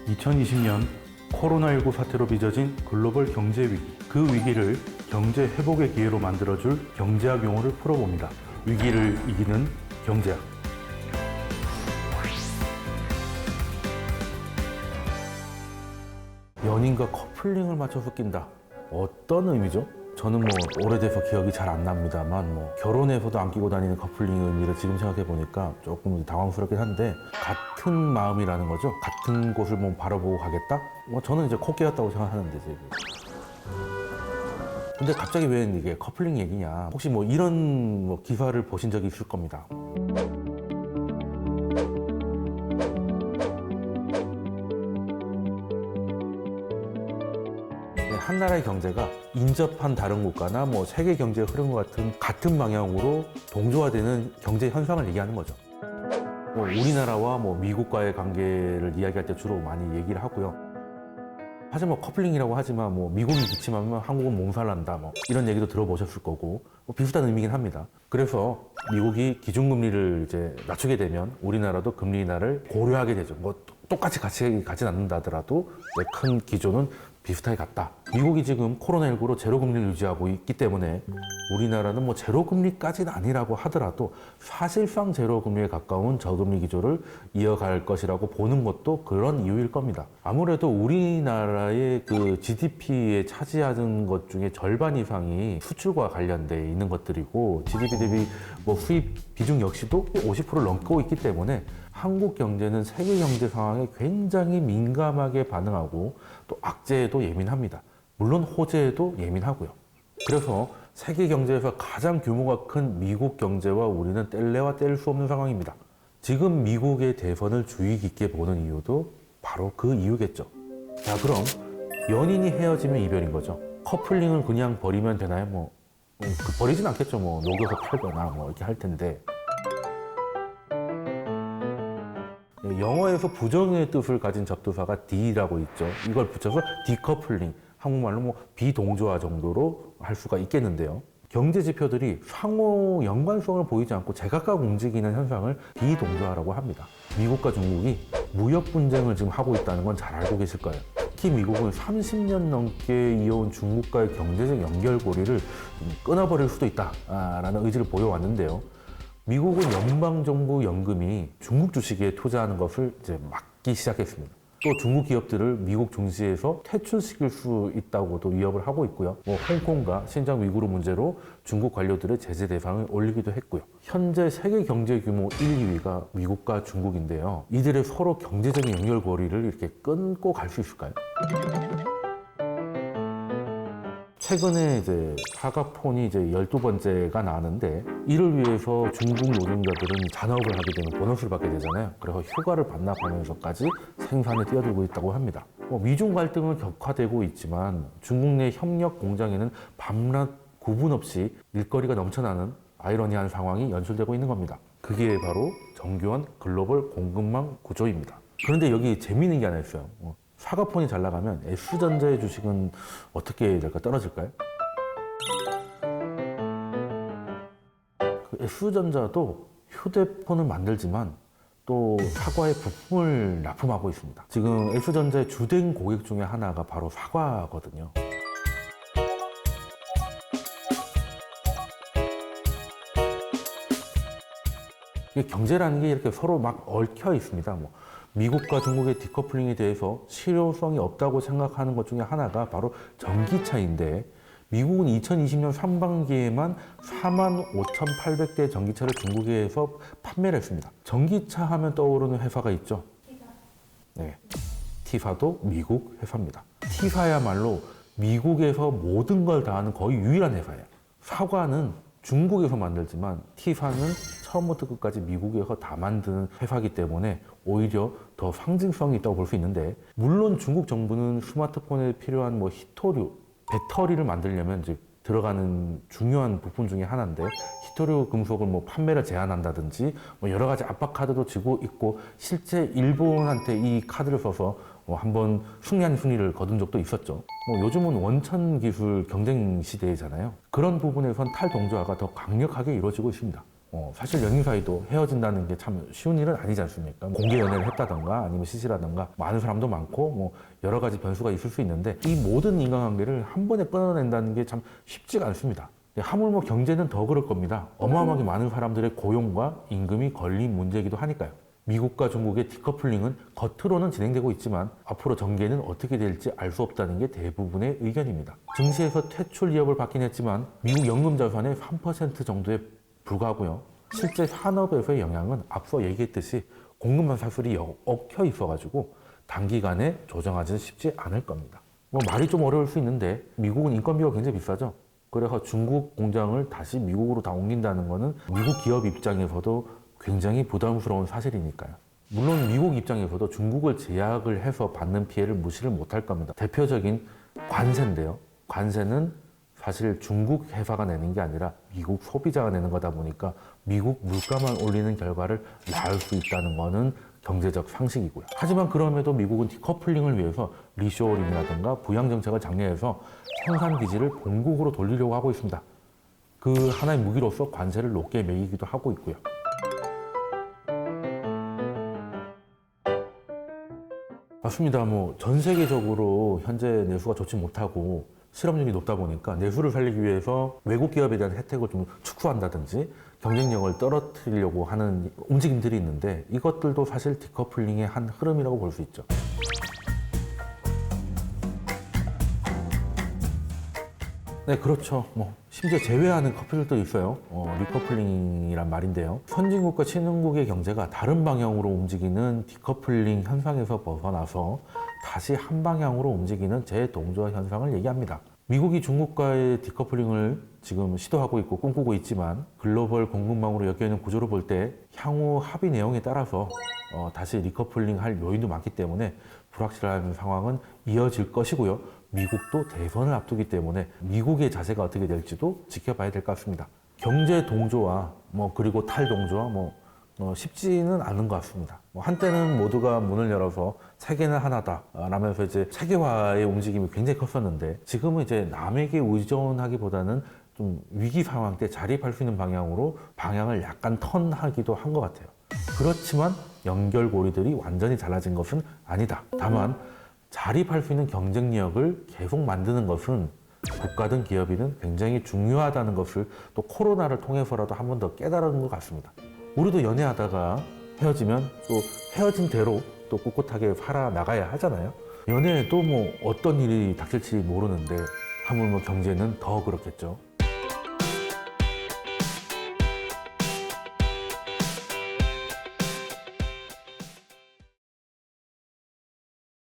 2020년 코로나19 사태로 빚어진 글로벌 경제 위기, 그 위기를 경제 회복의 기회로 만들어줄 경제학 용어를 풀어봅니다. 위기를 이기는 경제학. 연인과 커플링을 맞춰서 낀다. 어떤 의미죠? 저는 오래돼서 기억이 잘 안 납니다만 결혼해서도 안 끼고 다니는 커플링의 의미를 지금 생각해 보니까 조금 당황스럽긴 한데, 같은 마음이라는 거죠. 같은 곳을 바라보고 가겠다? 저는 이제 코 깨었다고 생각하는데 지금. 근데 갑자기 왜 이게 커플링 얘기냐? 혹시 이런 기사를 보신 적이 있을 겁니다. 한 나라의 경제가 인접한 다른 국가나 세계 경제의 흐름과 같은 방향으로 동조화되는 경제 현상을 얘기하는 거죠. 우리나라와 미국과의 관계를 이야기할 때 주로 많이 얘기를 하고요. 사실 커플링이라고 하지만 미국이 기침하면 한국은 몸살난다 이런 얘기도 들어보셨을 거고, 비슷한 의미긴 합니다. 그래서 미국이 기준금리를 이제 낮추게 되면 우리나라도 금리 인하를 고려하게 되죠. 똑같이 같이 가진 않는다 하더라도 큰 기조는 비슷하게 같다. 미국이 지금 코로나19로 제로금리를 유지하고 있기 때문에 우리나라는 제로금리까지는 아니라고 하더라도 사실상 제로금리에 가까운 저금리 기조를 이어갈 것이라고 보는 것도 그런 이유일 겁니다. 아무래도 우리나라의 그 GDP에 차지하는 것 중에 절반 이상이 수출과 관련돼 있는 것들이고, GDP 대비 수입 비중 역시도 50%를 넘고 있기 때문에 한국 경제는 세계 경제 상황에 굉장히 민감하게 반응하고 또 악재에도 예민합니다. 물론 호재에도 예민하고요. 그래서 세계 경제에서 가장 규모가 큰 미국 경제와 우리는 뗄래야 뗄 수 없는 상황입니다. 지금 미국의 대선을 주의 깊게 보는 이유도 바로 그 이유겠죠. 자, 그럼 연인이 헤어지면 이별인 거죠. 커플링을 그냥 버리면 되나요? 버리진 않겠죠. 녹여서 팔거나 이렇게 할 텐데. 영어에서 부정의 뜻을 가진 접두사가 D라고 있죠. 이걸 붙여서 디커플링, 한국말로 비동조화 정도로 할 수가 있겠는데요. 경제 지표들이 상호 연관성을 보이지 않고 제각각 움직이는 현상을 비동조화라고 합니다. 미국과 중국이 무역 분쟁을 지금 하고 있다는 건 잘 알고 계실 거예요. 특히 미국은 30년 넘게 이어온 중국과의 경제적 연결고리를 끊어버릴 수도 있다라는 의지를 보여왔는데요. 미국은 연방정부 연금이 중국 주식에 투자하는 것을 이제 막기 시작했습니다. 또 중국 기업들을 미국 증시에서 퇴출시킬 수 있다고도 위협을 하고 있고요. 홍콩과 신장 위구르 문제로 중국 관료들의 제재 대상을 올리기도 했고요. 현재 세계 경제 규모 1, 2위가 미국과 중국인데요. 이들의 서로 경제적인 연결고리를 이렇게 끊고 갈 수 있을까요? 최근에 이제 사과폰이 이제 12번째가 나왔는데, 이를 위해서 중국 노동자들은 잔업을 하게 되면 보너스를 받게 되잖아요. 그래서 휴가를 반납하면서까지 생산에 뛰어들고 있다고 합니다. 미중 갈등은 격화되고 있지만 중국 내 협력 공장에는 밤낮 구분 없이 일거리가 넘쳐나는 아이러니한 상황이 연출되고 있는 겁니다. 그게 바로 정교한 글로벌 공급망 구조입니다. 그런데 여기 재미있는 게 하나 있어요. 사과폰이 잘 나가면 S전자의 주식은 어떻게 될까? 떨어질까요? S전자도 휴대폰을 만들지만 또 사과의 부품을 납품하고 있습니다. 지금 S전자의 주된 고객 중에 하나가 바로 사과거든요. 경제라는 게 이렇게 서로 막 얽혀 있습니다. 미국과 중국의 디커플링에 대해서 실효성이 없다고 생각하는 것 중에 하나가 바로 전기차인데, 미국은 2020년 상반기에만 45,800대 전기차를 중국에서 판매를 했습니다. 전기차 하면 떠오르는 회사가 있죠. 네, 티사도 미국 회사입니다. 티사야말로 미국에서 모든 걸 다 하는 거의 유일한 회사예요. 사과는 중국에서 만들지만 티사는 처음부터 끝까지 미국에서 다 만드는 회사이기 때문에 오히려 더 상징성이 있다고 볼 수 있는데, 물론 중국 정부는 스마트폰에 필요한 히토류, 배터리를 만들려면 이제 들어가는 중요한 부품 중에 하나인데, 히토류 금속을 판매를 제한한다든지 여러 가지 압박 카드도 쥐고 있고, 실제 일본한테 이 카드를 써서 한번 승리한 승리를 거둔 적도 있었죠. 요즘은 원천 기술 경쟁 시대잖아요. 그런 부분에선 탈동조화가 더 강력하게 이루어지고 있습니다. 사실 연인 사이도 헤어진다는 게 참 쉬운 일은 아니지 않습니까? 공개 연애를 했다던가 아니면 시시라던가 많은 사람도 많고 뭐 여러 가지 변수가 있을 수 있는데 이 모든 인간관계를 한 번에 끊어낸다는 게 참 쉽지가 않습니다. 하물며 경제는 더 그럴 겁니다. 어마어마하게 많은 사람들의 고용과 임금이 걸린 문제이기도 하니까요. 미국과 중국의 디커플링은 겉으로는 진행되고 있지만 앞으로 전개는 어떻게 될지 알 수 없다는 게 대부분의 의견입니다. 증시에서 퇴출 위협을 받긴 했지만 미국 연금 자산의 3% 정도에 불과하고요. 실제 산업에서의 영향은 앞서 얘기했듯이 공급망 사슬이 엉켜 있어가지고 단기간에 조정하기는 쉽지 않을 겁니다. 뭐 말이 좀 어려울 수 있는데 미국은 인건비가 굉장히 비싸죠. 그래서 중국 공장을 다시 미국으로 다 옮긴다는 거는 미국 기업 입장에서도 굉장히 부담스러운 사실이니까요. 물론 미국 입장에서도 중국을 제약을 해서 받는 피해를 무시를 못할 겁니다. 대표적인 관세인데요. 관세는 사실 중국 회사가 내는 게 아니라 미국 소비자가 내는 거다 보니까 미국 물가만 올리는 결과를 낳을 수 있다는 거는 경제적 상식이고요. 하지만 그럼에도 미국은 디커플링을 위해서 리쇼어링이라든가 부양 정책을 장려해서 생산 기지를 본국으로 돌리려고 하고 있습니다. 그 하나의 무기로서 관세를 높게 매기기도 하고 있고요. 맞습니다. 뭐 전 세계적으로 현재 내수가 좋지 못하고 실업률이 높다 보니까 내수를 살리기 위해서 외국 기업에 대한 혜택을 좀 축소한다든지 경쟁력을 떨어뜨리려고 하는 움직임들이 있는데 이것들도 사실 디커플링의 한 흐름이라고 볼 수 있죠. 네, 그렇죠. 뭐 심지어 제외하는 커플도 있어요. 리커플링이란 말인데요. 선진국과 신흥국의 경제가 다른 방향으로 움직이는 디커플링 현상에서 벗어나서 다시 한 방향으로 움직이는 재동조화 현상을 얘기합니다. 미국이 중국과의 디커플링을 지금 시도하고 있고 꿈꾸고 있지만 글로벌 공급망으로 엮여있는 구조를 볼 때 향후 합의 내용에 따라서 다시 리커플링 할 요인도 많기 때문에 불확실한 상황은 이어질 것이고요. 미국도 대선을 앞두기 때문에 미국의 자세가 어떻게 될지도 지켜봐야 될 것 같습니다. 경제 동조화, 그리고 탈동조화, 쉽지는 않은 것 같습니다. 한때는 모두가 문을 열어서 세계는 하나다 라면서 이제 세계화의 움직임이 굉장히 컸었는데 지금은 이제 남에게 의존하기보다는 좀 위기 상황 때 자립할 수 있는 방향으로 방향을 약간 턴하기도 한 것 같아요. 그렇지만 연결고리들이 완전히 잘라진 것은 아니다. 다만 자립할 수 있는 경쟁력을 계속 만드는 것은 국가든 기업이든 굉장히 중요하다는 것을 또 코로나를 통해서라도 한 번 더 깨달은 것 같습니다. 우리도 연애하다가 헤어지면 또 헤어진 대로 또 꿋꿋하게 살아나가야 하잖아요. 연애에도 어떤 일이 닥칠지 모르는데 하물며 경제는 더 그렇겠죠.